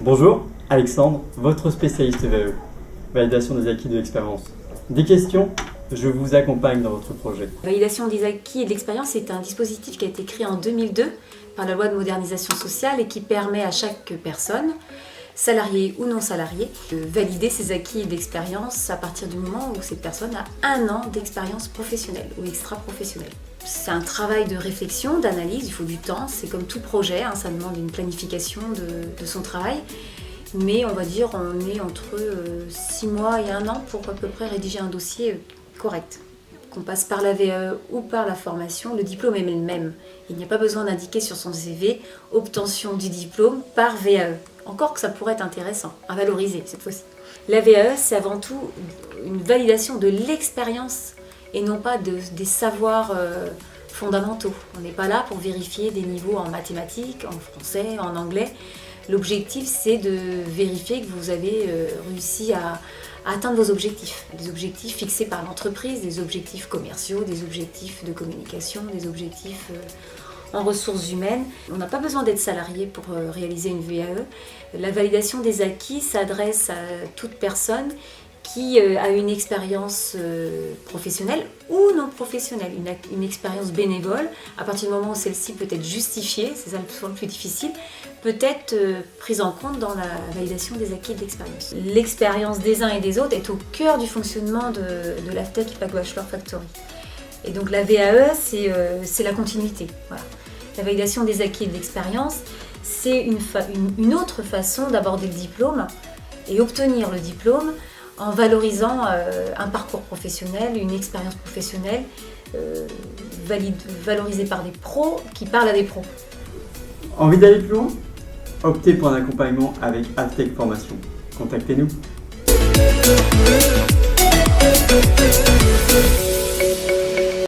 Bonjour, Alexandre, votre spécialiste VAE, validation des acquis de l'expérience. Des questions, je vous accompagne dans votre projet. Validation des acquis et de l'expérience est un dispositif qui a été créé en 2002 par la loi de modernisation sociale et qui permet à chaque personne, salarié ou non salarié, de valider ses acquis et d'expérience à partir du moment où cette personne a 1 an d'expérience professionnelle ou extra-professionnelle. C'est un travail de réflexion, d'analyse, il faut du temps, c'est comme tout projet, ça demande une planification de son travail. Mais on va dire on est entre 6 mois et 1 an pour à peu près rédiger un dossier correct. Qu'on passe par la VAE ou par la formation, le diplôme est le même. Il n'y a pas besoin d'indiquer sur son CV « obtention du diplôme par VAE ». Encore que ça pourrait être intéressant, à valoriser cette fois-ci. La VAE, c'est avant tout une validation de l'expérience et non pas des savoirs fondamentaux. On n'est pas là pour vérifier des niveaux en mathématiques, en français, en anglais. L'objectif, c'est de vérifier que vous avez réussi à atteindre vos objectifs. Des objectifs fixés par l'entreprise, des objectifs commerciaux, des objectifs de communication, des objectifs en ressources humaines. On n'a pas besoin d'être salarié pour réaliser une VAE. La validation des acquis s'adresse à toute personne qui a une expérience professionnelle ou non professionnelle, une expérience bénévole, à partir du moment où celle-ci peut être justifiée, c'est ça le plus difficile, peut être prise en compte dans la validation des acquis de l'expérience. L'expérience des uns et des autres est au cœur du fonctionnement de l'AFTEC Impact Bachelor Factory. Et donc la VAE, c'est la continuité. Voilà. La validation des acquis et de l'expérience, c'est une autre façon d'aborder le diplôme et obtenir le diplôme en valorisant un parcours professionnel, une expérience professionnelle valorisée par des pros qui parlent à des pros. Envie d'aller plus loin? Optez pour un accompagnement avec AFTEC Formation. Contactez-nous.